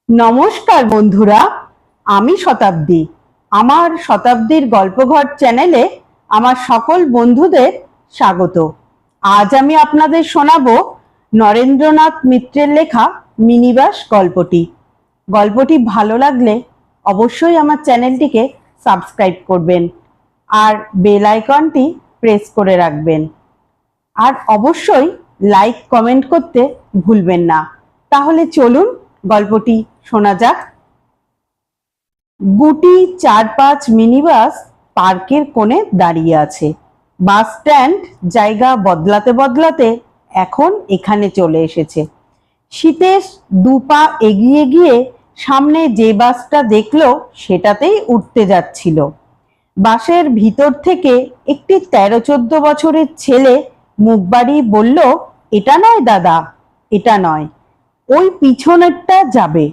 নমস্কার বন্ধুরা, আমি শতাব্দী। আমার শতাব্দীর গল্পঘর চ্যানেলে আমার সকল বন্ধুদের স্বাগত। আজ আমি আপনাদের শোনাবো নরেন্দ্রনাথ মিত্রের লেখা মিনিবাস গল্পটি। গল্পটি ভালো লাগলে অবশ্যই আমার চ্যানেলটিকে সাবস্ক্রাইব করবেন আর বেল আইকনটি প্রেস করে রাখবেন। আর অবশ্যই লাইক কমেন্ট করতে ভুলবেন না। তাহলে চলুন গল্পটি শোনা যাক। গুটি 4-5 মিনিবাস পার্কের কোণে দাঁড়িয়ে আছে। বাস স্ট্যান্ড জায়গা বদলাতে বদলাতে এখন এখানে চলে এসেছে। শীতেশ দুপা এগিয়ে গিয়ে সামনে যে বাসটা দেখলো সেটাতেই উঠতে যাচ্ছিল। বাসের ভিতর থেকে একটি 13-14 বছরের ছেলে মুখ বাড়িয়ে বলল, এটা নয় দাদা, এটা নয়, ওই পিছনেরটা যাবে,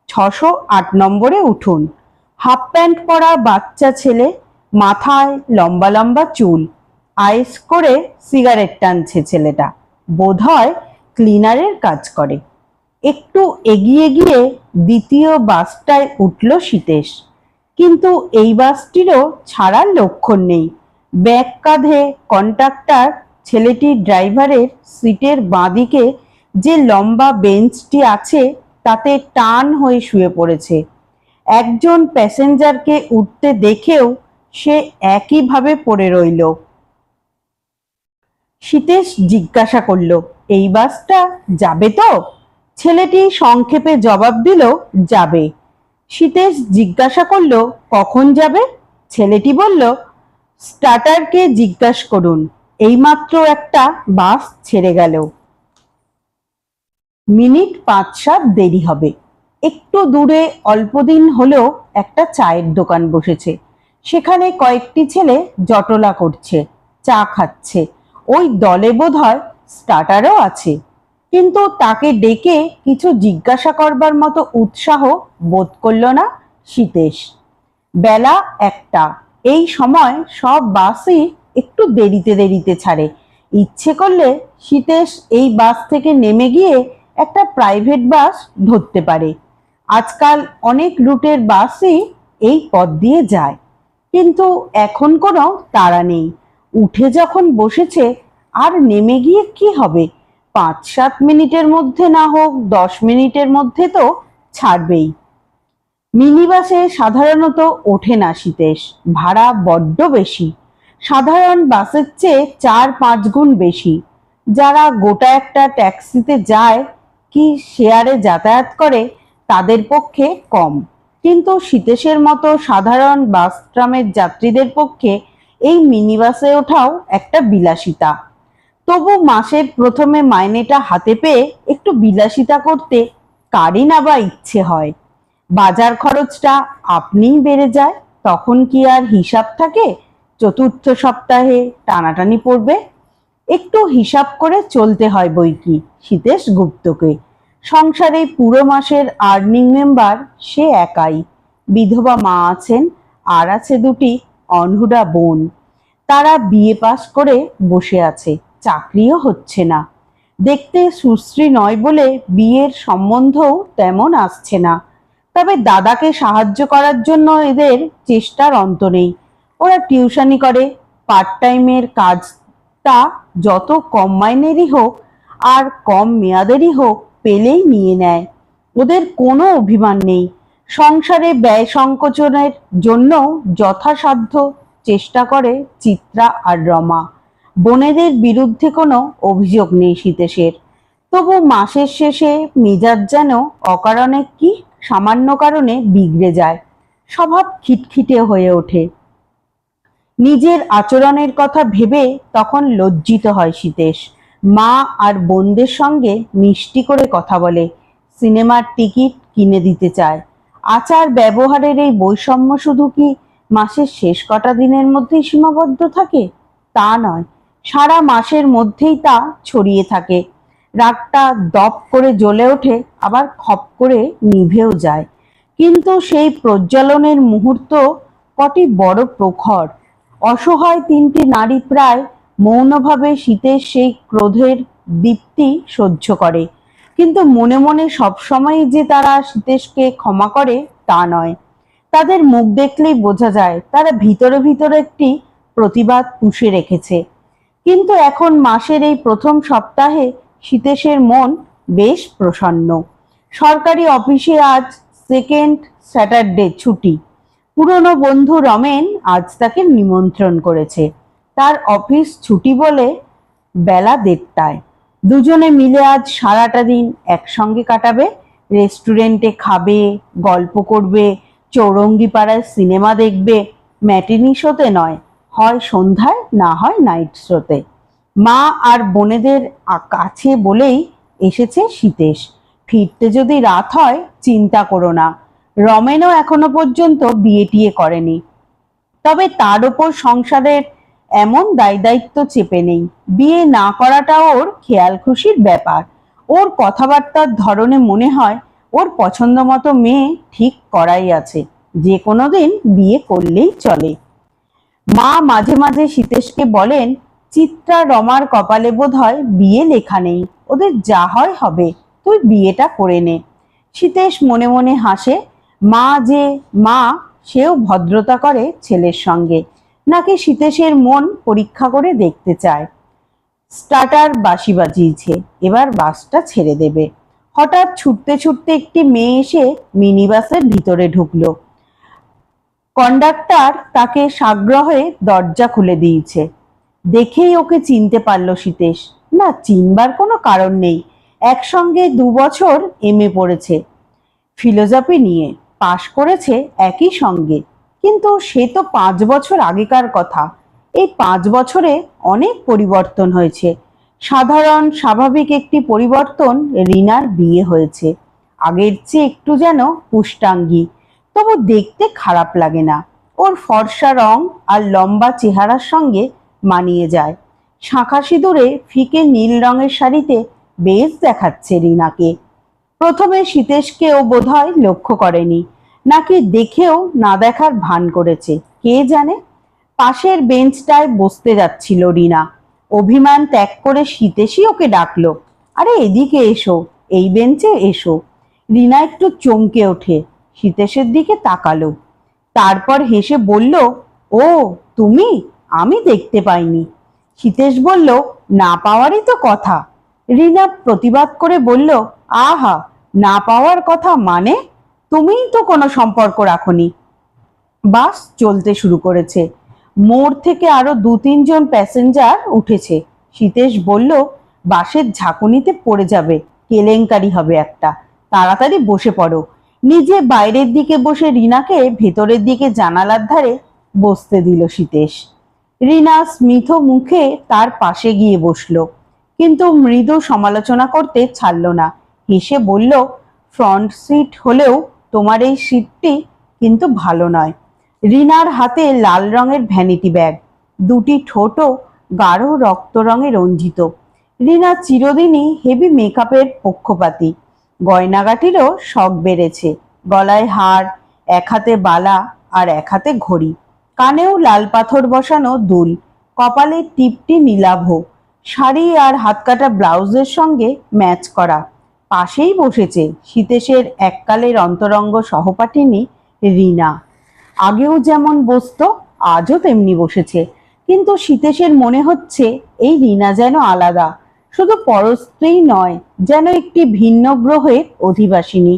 608 নম্বরে উঠুন। হাফ প্যান্ট পরা বাচ্চা ছেলে, মাথায় লম্বা লম্বা চুল, আইস করে সিগারেট টানছে ছেলেটা, বোধহয় ক্লিনারের কাজ করে। একটু এগিয়ে গিয়ে দ্বিতীয় বাসটায় উঠল শীতেশ, কিন্তু এই বাসটিরও ছাড়ার লক্ষণ নেই। ব্যাগ কাঁধে কন্ডাক্টর ছেলেটির ড্রাইভারের সিটের বাঁদিকে যে লম্বা বেঞ্চটি আছে তাতে টান হয়ে শুয়ে পড়েছে। একজন প্যাসেঞ্জারকে উঠতে দেখেও সে একইভাবে পড়ে রইল। শীতেশ জিজ্ঞাসা করল, এই বাসটা যাবে তো? ছেলেটি সংক্ষেপে জবাব দিল, যাবে। শীতেশ জিজ্ঞাসা করল, কখন যাবে? ছেলেটি বলল, স্টার্টারকে জিজ্ঞাসা করুন, এইমাত্র একটা বাস ছেড়ে গেল, মিনিট 5-7 দেরি হবে। একটু দূরে অল্পদিন হলো একটা চায়ের দোকান বসেছে। সেখানে কয়েকটি ছেলে জটলা করছে, চা খাচ্ছে। ওই দলে বোধহয় স্টার্টারও আছে, কিন্তু তাকে ডেকে কিছু জিজ্ঞাসা করবার মতো উৎসাহ বোধ করল না শীতেশ। বেলা 1টা, এই সময় সব বাসই একটু দেরিতে দেরিতে ছাড়ে। ইচ্ছে করলে শীতেশ এই বাস থেকে নেমে গিয়ে একটা প্রাইভেট বাস ধরতে পারে। আজকাল অনেক রুটের বাসই এই পথ দিয়ে যায়, কিন্তু এখন কোনো তাড়া নেই। উঠে যখন বসেছে আর নেমে গিয়ে কি হবে? 5-7 মিনিটের মধ্যে না হোক 10 মিনিটের মধ্যে তো ছাড়বেই। মিনিবাসে সাধারণত ওঠে না শীতেশ, ভাড়া বড্ড বেশি, সাধারণ বাসের চেয়ে 4-5 গুণ বেশি। যারা গোটা একটা ট্যাক্সিতে যায় কি শেয়ারে যাতায়াত করে তাদের পক্ষে কম, কিন্তু শীতেশের মতো সাধারণ বাস ট্রামের যাত্রীদের পক্ষে এই মিনিবাসে ওঠাও একটা বিলাসিতা। তবু মাসের প্রথমে মাইনেটা হাতে পেয়ে একটু বিলাসিতা করতে কারই না বা ইচ্ছে হয়। বাজার খরচটা আপনিই বেড়ে যায়, তখন কি আর হিসাব থাকে? চতুর্থ সপ্তাহে টানাটানি পড়বে, একটু হিসাব করে চলতে হয় বই কি শীতেশ গুপ্তকে। সংসারে পুরো মাসের আর্নিং মেম্বার সে একাই। বিধবা মা আছেন, আর আছে দুটি অনহুডা বোন। তারা বিয়ে পাস করে বসে আছে, চাকরিও হচ্ছে না। দেখতে সুশ্রী নয় বলে বিয়ের সম্বন্ধও তেমন আসছে না। তবে দাদাকে সাহায্য করার জন্য এদের চেষ্টার অন্ত নেই। ওরা টিউশনি করে, পার্ট টাইমের কাজটা যত কম মাইনেরই হোক আর কম মেয়াদেরই হোক পেলেই নিয়ে নেয়। ওদের কোনো অভিমান নেই। সংসারে ব্যয় সংকোচনের জন্য যথাসাধ্য চেষ্টা করে চিত্রা আর রমা। বোনেদের বিরুদ্ধে কোনো অভিযোগ নেই শীতেশের। তবু মাসের শেষে মেজাজ যেন অকারণে কি সামান্য কারণে বিগড়ে যায়, স্বভাব খিটখিটে হয়ে ওঠে। নিজের আচরণের কথা ভেবে তখন লজ্জিত হয় শীতেশ। মা আর বোনদের সঙ্গে মিষ্টি করে কথা বলে, সিনেমার টিকিট কিনে দিতে চায়। আচার ব্যবহারের এই বৈষম্য শুধু কি মাসের শেষ কটা দিনের মধ্যেই সীমাবদ্ধ থাকে? তা নয়, সারা মাসের মধ্যেই তা ছড়িয়ে থাকে। রাগটা দপ করে জ্বলে ওঠে, আবার খপ করে নিভেও যায়। কিন্তু সেই প্রজ্বলনের মুহূর্ত কটি বড় প্রখর। অসহায় 3টি নারী প্রায় মৌনভাবে শীতের সেই ক্রোধের দীপ্তি সহ্য করে। কিন্তু মনে মনে সবসময় যে তারা সীতেশকে ক্ষমা করে তা নয়। তাদের মুখ দেখলেই বোঝা যায় তারা ভিতরে ভিতরে একটি প্রতিবাদ পুষে রেখেছে। কিন্তু এখন মাসের এই প্রথম সপ্তাহে সীতেশের মন বেশ প্রসন্ন। সরকারি অফিসে আজ সেকেন্ড স্যাটারডে ছুটি। পুরনো বন্ধু রমেন আজ তাকে নিমন্ত্রণ করেছে। তার অফিস ছুটি বলে বেলা 1:30টায়। দুজনে মিলে আজ সারাটা দিন একসঙ্গে কাটাবে। রেস্টুরেন্টে খাবে, গল্প করবে, চৌরঙ্গি পাড়ায় সিনেমা দেখবে। ম্যাটিনি শোতে নয়, হয় সন্ধ্যায় না হয় নাইট শোতে। মা আর বোনেদের কাছে বলেই এসেছে সীতেশ। ফিরতে যদি রাত হয় চিন্তা করো না, রমেনও এখনো পর্যন্ত বিয়ে টিয়ে করেনি। তবে তার ওপর সংসারের এমন দায়িত্ব চেপে নেই। বিয়ে না করাটা ওর খেয়াল খুশির ব্যাপার। ওর কথাবার্তার ধরনে মনে হয় ওর পছন্দ মতো মেয়ে ঠিক করাই আছে, যে কোনো দিন বিয়ে করলেই চলে। মা মাঝে মাঝে সীতেশকে বলেন, চিত্রা রমার কপালে বোধহয় বিয়ে লেখা নেই, ওদের যা হয় হবে, তুই বিয়েটা করে নে। সীতেশ মনে মনে হাসে। মা যে মা, সেও ভদ্রতা করে ছেলের সঙ্গে। নাকি সীতেশের মন পরীক্ষা করে দেখতে চায়। স্টার্টার বাঁশি বাজিয়েছে, এবার বাসটা ছেড়ে দেবে। হঠাৎ ছুটতে ছুটতে একটি মেয়ে এসে মিনি বাসের ভিতরে ঢুকলো। কন্ডাক্টর তাকে সাগ্রহে দরজা খুলে দিয়েছে। দেখেই ওকে চিনতে পারল সীতেশ। না, চিনবার কোনো কারণ নেই। একসঙ্গে 2 বছর এমএ পড়েছে, ফিলোজফি নিয়ে পাশ করেছে একই সঙ্গে। কিন্তু সে তো 5 বছর আগেকার কথা। এই 5 বছরে অনেক পরিবর্তন হয়েছে। সাধারণ স্বাভাবিক একটি পরিবর্তন, রিনার বিয়ে হয়েছে। আগের চেয়ে একটু যেন পুষ্টাঙ্গী, তবু দেখতে খারাপ লাগে না। ওর ফর্সা রং আর লম্বা চেহারার সঙ্গে মানিয়ে যায়। শাঁখা সিঁদুরে ফিকে নীল রঙের শাড়িতে বেশ দেখাচ্ছে রিনাকে। প্রথমে সীতেশকে ও বোধহয় লক্ষ্য করেনি, নাকি দেখেও না দেখার ভান করেছে, কে জানে। পাশের বেঞ্চটায় বসতে যাচ্ছিল রিনা। অভিমান ত্যাগ করে সীতেশই ওকে ডাকলো, আরে এদিকে এসো, এই বেঞ্চে এসো। রিনা একটু চমকে ওঠে, সীতেশের দিকে তাকালো, তারপর হেসে বলল, ও তুমি, আমি দেখতে পাইনি। সীতেশ বলল, না পাওয়ারই তো কথা। রিনা প্রতিবাদ করে বলল, আহা, না পাওয়ার কথা মানে? তুমিই তো কোনো সম্পর্ক রাখোনি। বাস চলতে শুরু করেছে। মোড় থেকে আরো 2-3 জন প্যাসেঞ্জার উঠেছে। সীতেশ বলল, বাসের ঝাঁকুনিতে পড়ে যাবে, কেলেঙ্কারি হবে একটা, তাড়াতাড়ি বসে পড়ো। নিজে বাইরের দিকে বসে রিনাকে ভেতরের দিকে জানালার ধারে বসতে দিল সীতেশ। রিনা স্মিত মুখে তার পাশে গিয়ে বসলো, কিন্তু মৃদু সমালোচনা করতে ছাড়ল না। হেসে বলল, ফ্রন্ট সিট হলেও তোমার এই সিটটি কিন্তু ভালো নয়। রিনার হাতে লাল রঙের ভ্যানিটি ব্যাগ, দুটি ঠোঁটও গাঢ় রক্ত রঙে রঞ্জিত। রিনা চিরদিনই হেভি মেকআপের পক্ষপাতী। গয়নাগাটিরও শখ বেড়েছে। গলায় হার, এক হাতে বালা আর এক হাতে ঘড়ি, কানেও লাল পাথর বসানো দুল, কপালে টিপটি নীলাভ, শাড়ি আর হাতকাটা ব্লাউজের সঙ্গে ম্যাচ করা। পাশেই বসেছে সীতেশের এককালের অন্তরঙ্গ সহপাঠিনী রিনা। আগেও যেমন বসতো, আজও তেমনি বসেছে। কিন্তু সীতেশের মনে হচ্ছে এই রিনা যেন আলাদা, শুধু পরস্ত্রী নয়, যেন একটি ভিন্ন গ্রহের অধিবাসিনী।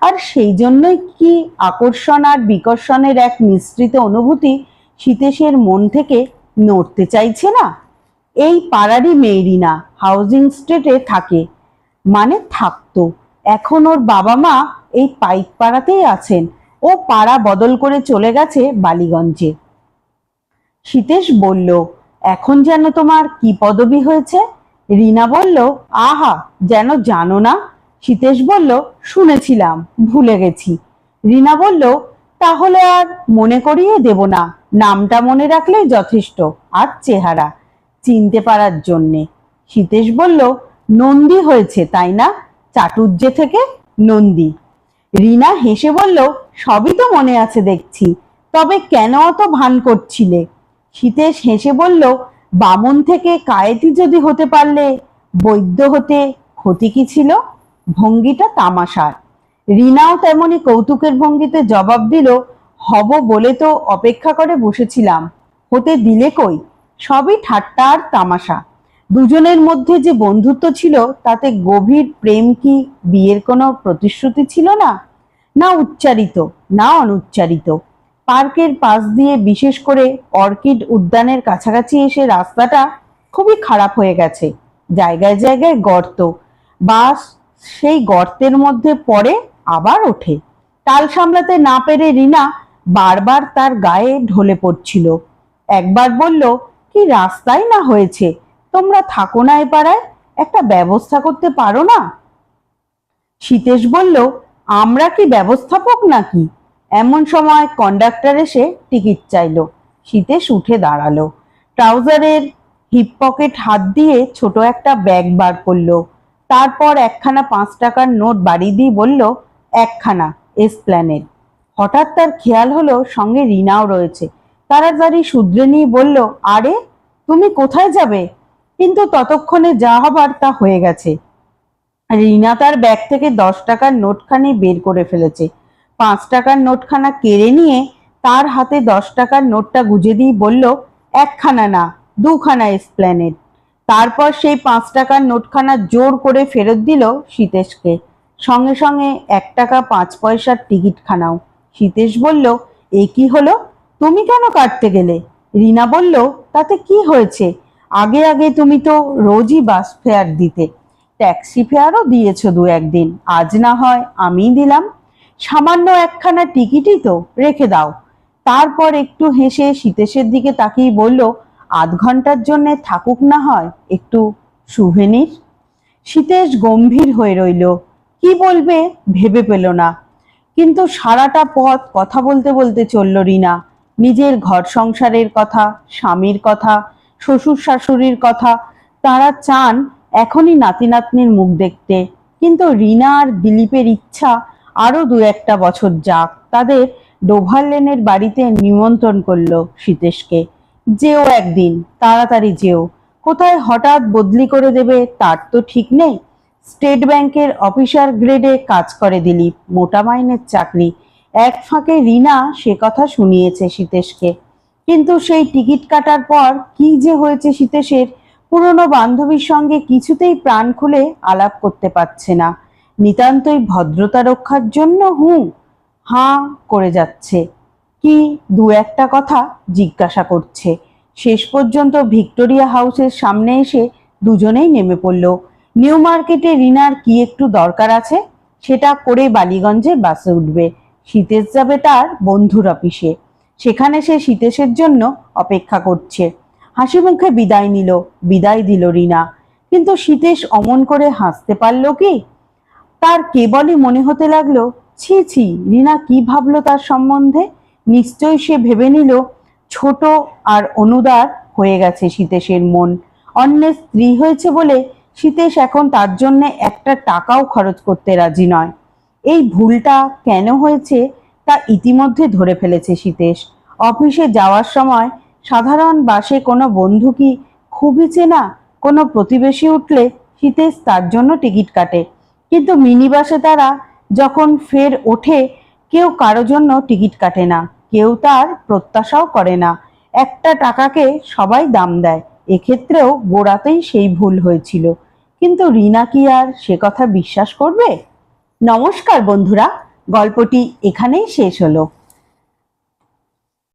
আর সেই জন্যই কি আকর্ষণ আর বিকর্ষণের এক মিশ্রিত অনুভূতি সীতেশের মন থেকে নড়তে চাইছে না। এই পাড়ারই মেয়ে রিনা, হাউজিং স্ট্রিটে থাকে, মানে থাকতো। এখন ওর বাবা মা এই পাইক পাড়াতেই আছেন। ও পাড়া বদল করে চলে গেছে বালিগঞ্জে। সীতেশ বলল, এখন যেন তোমার কি পদবি হয়েছে? রিনা বলল, আহা, যেন জানো না। সীতেশ বলল, শুনেছিলাম, ভুলে গেছি। রিনা বলল, তাহলে আর মনে করিয়ে দেব না, নামটা মনে রাখলেই যথেষ্ট, আর চেহারা চিনতে পারার জন্যে। সীতেশ বলল, নন্দী হয়েছে তাই না? চাটুর্যে থেকে নন্দী। রিনা হেসে বলল, সবই তো মনে আছে দেখছি, তবে কেন অত ভান করছিলে? সীতেশ হেসে বলল, বামন থেকে কায়েতি যদি হতে পারলে বৈদ্য হতে ক্ষতি কি ছিল? ভঙ্গিটা তামাশার। রিনাও তেমনি কৌতুকের ভঙ্গিতে জবাব দিল, হব বলে তো অপেক্ষা করে বসেছিলাম, হতে দিলে কই? সবই ঠাট্টা আর তামাশা। দুজনের মধ্যে যে বন্ধুত্ব ছিল তাতে গভীর প্রেম কি বিয়ের কোনো প্রতিশ্রুতি ছিল না? না উচ্চারিত না অনুচ্চারিত। পার্কের পাশ দিয়ে, বিশেষ করে অর্কিড উদ্যানের কাছাকাছি এসে রাস্তাটা খুবই খারাপ হয়ে গেছে। জায়গায় জায়গায় গর্ত, বাস সেই গর্তের মধ্যে পড়ে আবার ওঠে। তাল সামলাতে না পেরে রিনা বারবার তার গায়ে ঢলে পড়ছিল। একবার বলল, কি রাস্তাই না হয়েছে, তোমরা থাকো না এ পাড়ায়, একটা ব্যবস্থা করতে পারো না? সীতেশ বলল, আমরা কি ব্যবস্থাপক নাকি? এমন সময় কন্ডাক্টর এসে টিকিট চাইল। সীতেশ উঠে দাঁড়ালো। ট্রাউজারের হিপ পকেট হাত দিয়ে ছোট একটা ব্যাগ বার করলো। তারপর একখানা 5 টাকার নোট বাড়ি দিয়ে বলল, একখানা এসপ্ল্যানেড। হঠাৎ তার খেয়াল হলো সঙ্গে রিনাও রয়েছে। তাড়াতাড়ি শুধরে নিয়ে বলল, আরে তুমি কোথায় যাবে? কিন্তু ততক্ষণে যা হবার তা হয়ে গেছে। রিনা তার ব্যাগ থেকে 10 টাকার নোটখানি বের করে ফেলেছে। 5 টাকার নোটখানা কেড়ে নিয়ে তার হাতে 10 টাকার নোটটা গুজে দিয়ে বলল, একখানা না, দুখানা এসপ্ল্যানেড। তারপর সেই 5 টাকার নোটখানা জোর করে ফেরত দিল সীতেশকে। সঙ্গে সঙ্গে 1 টাকা 5 পয়সার টিকিটখানাও। সীতেশ বলল, এ কি হলো? তুমি কেন কাটতে গেলে? রিনা বলল, তাতে কি হয়েছে? আগে আগে তুমি তো রোজই বাস ফেয়ার দিতে, ট্যাক্সি ফেয়ারও দিয়েছো 2-1 দিন, আজ না হয় আমি দিলাম। সামান্য একখানা টিকিটই তো, রেখে দাও। তারপর একটু হেসে সীতেশের দিকে তাকিয়ে বলল, আধ ঘন্টার জন্য থাকুক না হয়, একটু সুভেনির। সীতেশ গম্ভীর হয়ে রইল। কি বলবে ভেবে পেল না। কিন্তু সারাটা পথ কথা বলতে বলতে চলল রিনা। নিজের ঘর সংসারের কথা, স্বামীর কথা, শ্বশুর শাশুড়ির কথা। তারা চান এখনই নাতি নাতনির মুখ দেখতে, কিন্তু রিনা আর দিলীপের ইচ্ছা আরো 2-1টা বছর যাক। তাদের ডোভার লেনের বাড়িতে নিমন্ত্রণ করলো সীতেশকে। যেও একদিন, তাড়াতাড়ি যেও। কোথায় হঠাৎ বদলি করে দেবে তার তো ঠিক নেই। স্টেট ব্যাংকের অফিসার গ্রেডে কাজ করে দিলীপ, মোটা মাইনের চাকরি। এক ফাঁকে রিনা সে কথা শুনিয়েছে সীতেশকে। কিন্তু সেই টিকিট কাটার পর কি যে হয়েছে সীতেশের, পুরনো বান্ধবীর সঙ্গে কিছুতেই প্রাণ খুলে আলাপ করতে পারছে না। নিতান্তই ভদ্রতা রক্ষার জন্য হাঁ করে যাচ্ছে। কি 2-1টা কথা জিজ্ঞাসা করছে। শেষ পর্যন্ত ভিক্টোরিয়া হাউসের সামনে এসে দুজনেই নেমে পড়ল। নিউ মার্কেটে রিনার কি একটু দরকার আছে, সেটা করে বালিগঞ্জের বাসে উঠবে। সীতেশ যাবে তার বন্ধুর অফিসে, সেখানে সে সীতেশের জন্য অপেক্ষা করছে। হাসি মুখে বিদায় দিল রিনা। কিন্তু সীতেশ অমন করে হাসতে পারল কি? তার কেবলই মনে হতে লাগলো, ছি ছি, রিনা কি ভাবলো তার সম্বন্ধে। নিশ্চয়ই সে ভেবে নিল ছোট আর অনুদার হয়ে গেছে সীতেশের মন। অন্যের স্ত্রী হয়েছে বলে সীতেশ এখন তার জন্য 1টা টাকাও খরচ করতে রাজি নয়। এই ভুলটা কেন হয়েছে তা ইতিমধ্যে ধরে ফেলেছে সীতেশ। অফিসে যাওয়ার সময় সাধারণ বাসে কোনো বন্ধু কি খুবই চেনা কোনো প্রতিবেশী উঠলে সীতেশ তার জন্য টিকিট কাটে, কিন্তু মিনি বাসে তারা যখন ফের ওঠে কেউ কারো জন্য টিকিট কাটে না, কেউ তার প্রত্যাশাও করে না। 1টা টাকাকে সবাই দাম দেয়। এক্ষেত্রেও গোড়াতেই সেই ভুল হয়েছিল। কিন্তু রিনা কি আর সে কথা বিশ্বাস করবে? নমস্কার বন্ধুরা, গল্পটি এখানেই শেষ হলো।